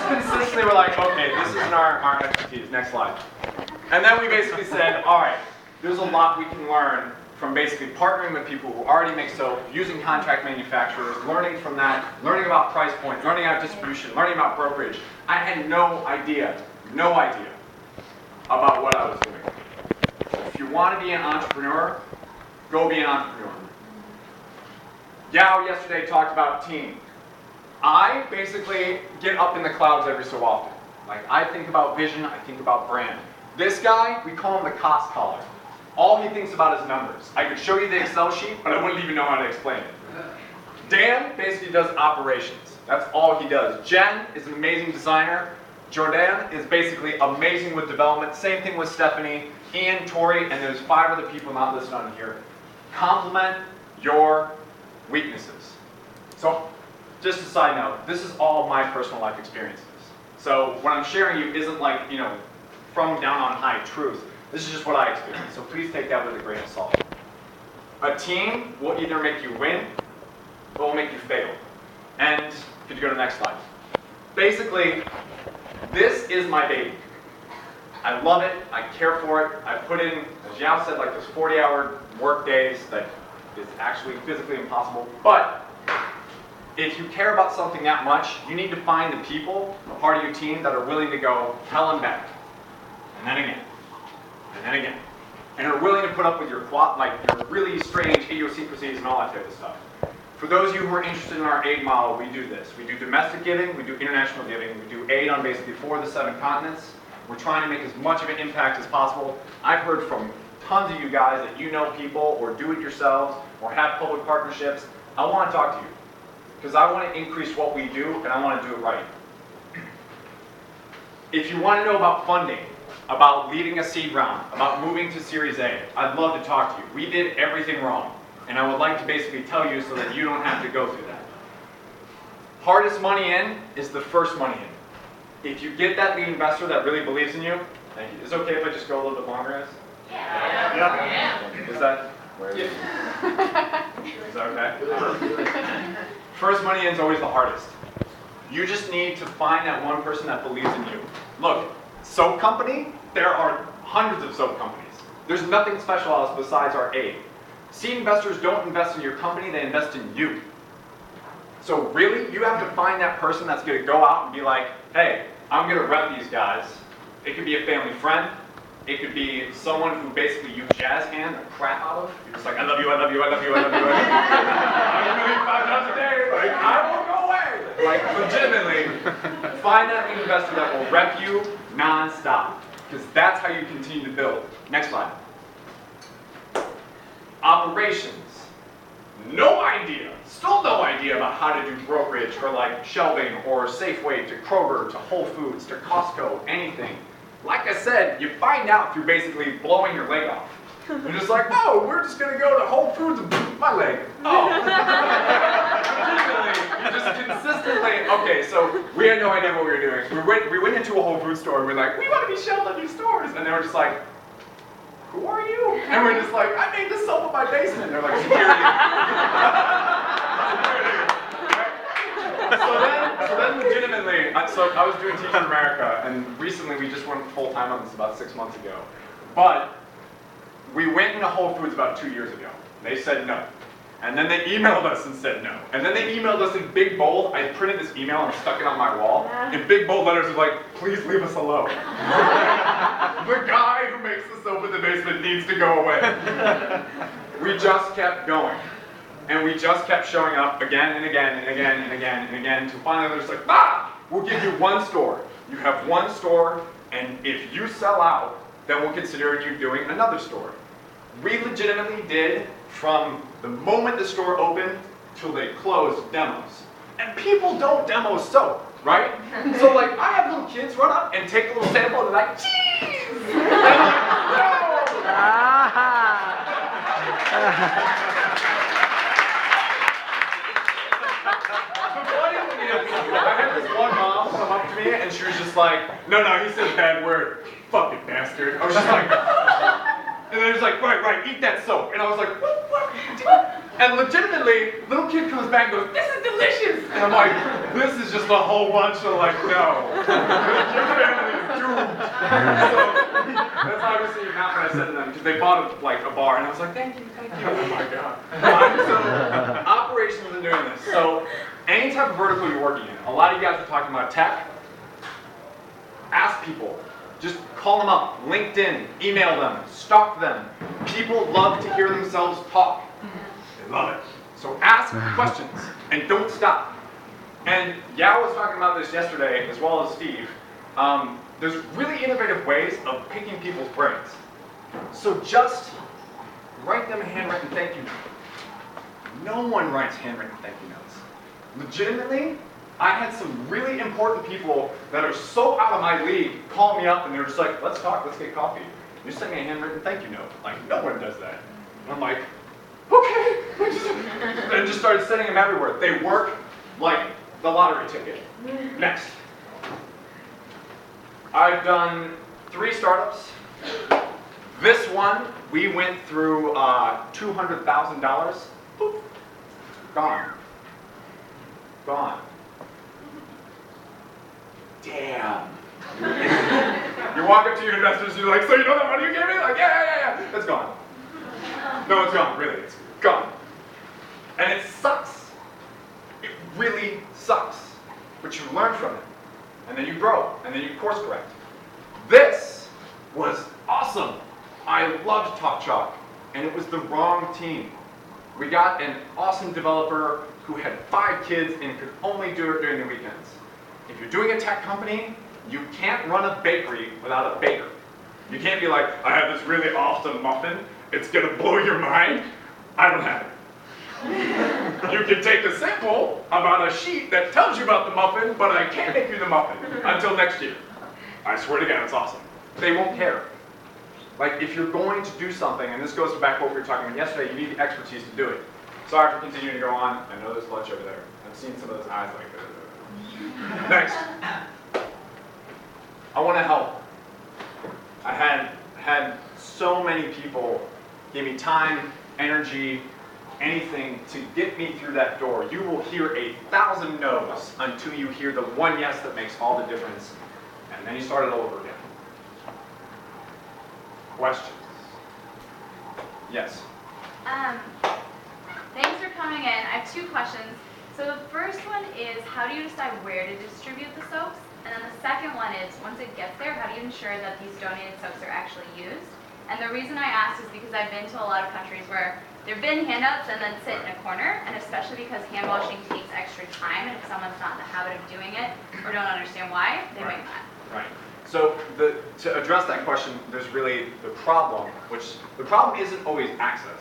consistently were like, okay, this isn't our expertise, next slide. And then we basically said, all right, there's a lot we can learn from basically partnering with people who already make soap, using contract manufacturers, learning from that, learning about price points, learning about distribution, learning about brokerage. I had no idea about what I was doing. If you want to be an entrepreneur, go be an entrepreneur. Yao yesterday talked about team. I basically get up in the clouds every so often. Like, I think about vision, I think about brand. This guy, we call him the cost collar. All he thinks about is numbers. I could show you the Excel sheet, but I wouldn't even know how to explain it. Dan basically does operations. That's all he does. Jen is an amazing designer. Jordan is basically amazing with development. Same thing with Stephanie, Ian, Tori, and there's 5 other people not listed on here. Complement your weaknesses. So, just a side note, this is all my personal life experiences. So what I'm sharing you isn't like, from down on high truth. This is just what I experienced, so please take that with a grain of salt. A team will either make you win, or will make you fail. And, could you go to the next slide? Basically, this is my baby. I love it, I care for it, I put in, as Yao said, like those 40-hour work days that is actually physically impossible, but if you care about something that much, you need to find the people, a part of your team, that are willing to go hell and back, and then again, and then again, and are willing to put up with your really strange idiosyncrasies and all that type of stuff. For those of you who are interested in our aid model, we do this. We do domestic giving, we do international giving, we do aid on basically 4 of the 7 continents. We're trying to make as much of an impact as possible. I've heard from tons of you guys that you know people, or do it yourselves, or have public partnerships. I want to talk to you, because I want to increase what we do, and I want to do it right. If you want to know about funding, about leading a seed round, about moving to Series A, I'd love to talk to you. We did everything wrong, and I would like to basically tell you so that you don't have to go through that. Hardest money in is the first money in. If you get that lead investor that really believes in you, thank you. Is it okay if I just go a little bit longer, guys? Yeah. Is that? Where is it? Is that okay? First money in is always the hardest. You just need to find that one person that believes in you. Look, soap company, there are hundreds of soap companies. There's nothing special else besides our aid. Seed investors don't invest in your company, they invest in you. So really, you have to find that person that's going to go out and be like, hey, I'm going to rep these guys. It could be a family friend. It could be someone who basically you jazz hand the crap out of. You're just like, I love you, I love you, I love you, I love you, I love you. I'm doing 5 times a day. Like, I won't go away. Like, legitimately, find that lead investor that will rep you non-stop. Because that's how you continue to build. Next slide. Operations. No idea. Still no idea about how to do brokerage or like shelving or Safeway to Kroger to Whole Foods to Costco, anything. Like I said, you find out through basically blowing your leg off. You're just like, oh, we're just going to go to Whole Foods and my leg. Oh. You just consistently, okay, so we had no idea what we were doing. We went into a Whole Foods store and we're like, we want to be shelved at these stores. And they were just like, who are you? And we're just like, I made this soap in my basement. And they're like, security. So then legitimately, so I was doing Teach in America, and recently we just went full-time on this about 6 months ago. But we went into Whole Foods about 2 years ago. They said no. And then they emailed us and said no. And then they emailed us in big bold. I printed this email and stuck it on my wall. In big bold letters of like, please leave us alone. The guy who makes the soap in the basement needs to go away. We just kept going. And we just kept showing up again and again and again and again and again until finally they're just like, we'll give you 1 store. You have 1 store, and if you sell out, then we'll consider you doing another store. We legitimately did, from the moment the store opened till they closed, demos. And people don't demo soap, right? So like, I have little kids run up and take a little sample and they're like, cheese! And I'm like, I had this one mom come up to me and she was just like, no, he said a bad word. Fucking bastard. I was just like, and then he's like, right, eat that soap. And I was like, what? And legitimately, little kid comes back and goes, this is delicious. And I'm like, This is just a whole bunch of like, no. Your family is doomed. So that's obviously not what I said to them because they bought like a bar and I was like, thank you. Oh my God. So operations and doing this. So any type of vertical you're working in, a lot of you guys are talking about tech. Ask people. Just call them up, LinkedIn, email them, stalk them. People love to hear themselves talk. They love it. So ask questions and don't stop. And Yao was talking about this yesterday, as well as Steve. There's really innovative ways of picking people's brains. So just write them a handwritten thank you note. No one writes handwritten thank you notes. Legitimately, I had some really important people that are so out of my league call me up and they're just like, let's talk, let's get coffee. You send me a handwritten thank you note. Like, no one does that. And I'm like, okay. And just started sending them everywhere. They work like the lottery ticket. Next. I've done 3 startups. This one, we went through $200,000. Boop. Gone. Gone. Damn. You walk up to your investors, you're like, so you know that money you gave me? Like, yeah. It's gone. No, it's gone, really, it's gone. And it sucks. It really sucks. But you learn from it. And then you grow, and then you course correct. This was awesome. I loved Talk Chalk, and it was the wrong team. We got an awesome developer who had 5 kids and could only do it during the weekends. If you're doing a tech company, you can't run a bakery without a baker. You can't be like, I have this really awesome muffin, it's gonna blow your mind. I don't have it. You can take a sample about a sheet that tells you about the muffin, but I can't make you the muffin until next year. I swear to God, it's awesome. They won't care. Like, if you're going to do something, and this goes back to what we were talking about yesterday, you need the expertise to do it. Sorry for continuing to go on. I know there's lunch over there. I've seen some of those eyes like that. Next. I want to help. I had so many people give me time, energy, anything to get me through that door. You will hear 1,000 no's until you hear the one yes that makes all the difference. And then you start it all over again. Questions? Yes? Thanks for coming in. I have 2 questions. So the first one is, how do you decide where to distribute the soaps? And then the second one is, once it gets there, how do you ensure that these donated soaps are actually used? And the reason I ask is because I've been to a lot of countries where there have been handouts and then sit in a corner, and especially because hand washing takes extra time, and if someone's not in the habit of doing it or don't understand why, they might not. Right. So to address that question, there's really the problem, which the problem isn't always access.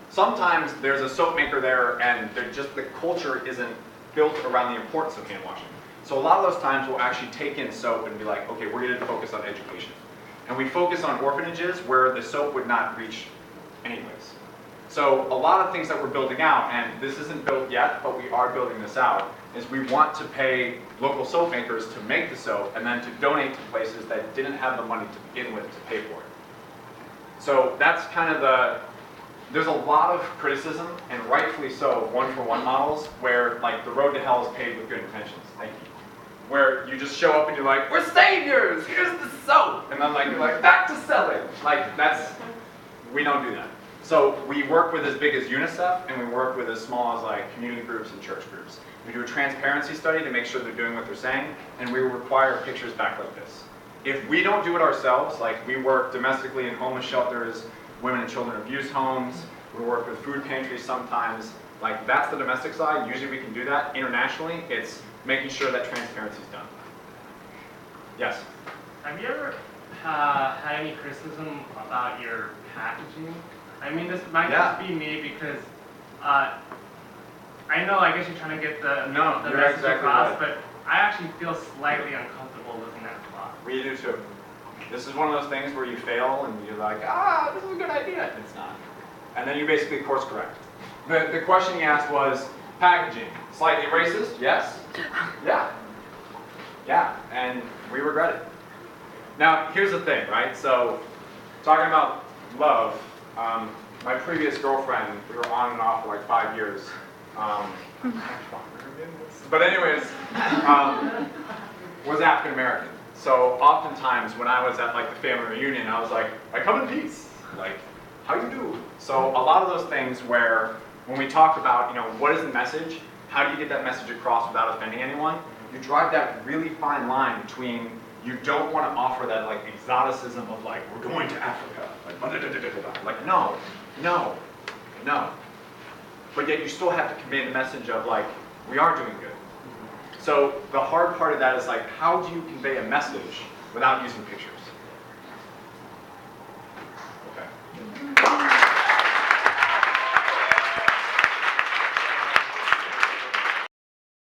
Sometimes there's a soap maker there and the culture isn't built around the importance of hand washing. So a lot of those times we'll actually take in soap and be like, okay, we're going to focus on education. And we focus on orphanages where the soap would not reach anyways. So a lot of things that we're building out, and this isn't built yet, but we are building this out, is we want to pay local soap makers to make the soap and then to donate to places that didn't have the money to begin with to pay for it. So that's kind of there's a lot of criticism, and rightfully so, of one-for-one models where like the road to hell is paved with good intentions. Thank you. Where you just show up and you're like, we're saviors, here's the soap. And then like, you're like, back to selling. Like we don't do that. So we work with as big as UNICEF, and we work with as small as like community groups and church groups. We do a transparency study to make sure they're doing what they're saying, and we require pictures back like this. If we don't do it ourselves, like we work domestically in homeless shelters, women and children abuse homes, we work with food pantries sometimes, like that's the domestic side. Usually we can do that. Internationally, it's making sure that transparency is done. Yes? Have you ever had any criticism about your packaging? I mean, this might just be me because I know, I guess you're trying to get the message exactly across, right. but I actually feel slightly uncomfortable looking at the box. We do too. This is one of those things where you fail and you're like, this is a good idea. It's not. And then you basically course correct. The question he asked was, packaging, slightly racist? Yes? Yeah. Yeah, and we regret it. Now, here's the thing, right? So, talking about love, my previous girlfriend, we were on and off for like 5 years. I don't remember her goodness. But anyways, was African American. So oftentimes when I was at like the family reunion, I was like, I come in peace. Like, how you do? So a lot of those things where when we talk about, you know, what is the message? How do you get that message across without offending anyone? You drive that really fine line between you don't want to offer that like exoticism of like, we're going to Africa. Like no. But yet you still have to convey the message of like, we are doing good. So the hard part of that is like, how do you convey a message without using pictures?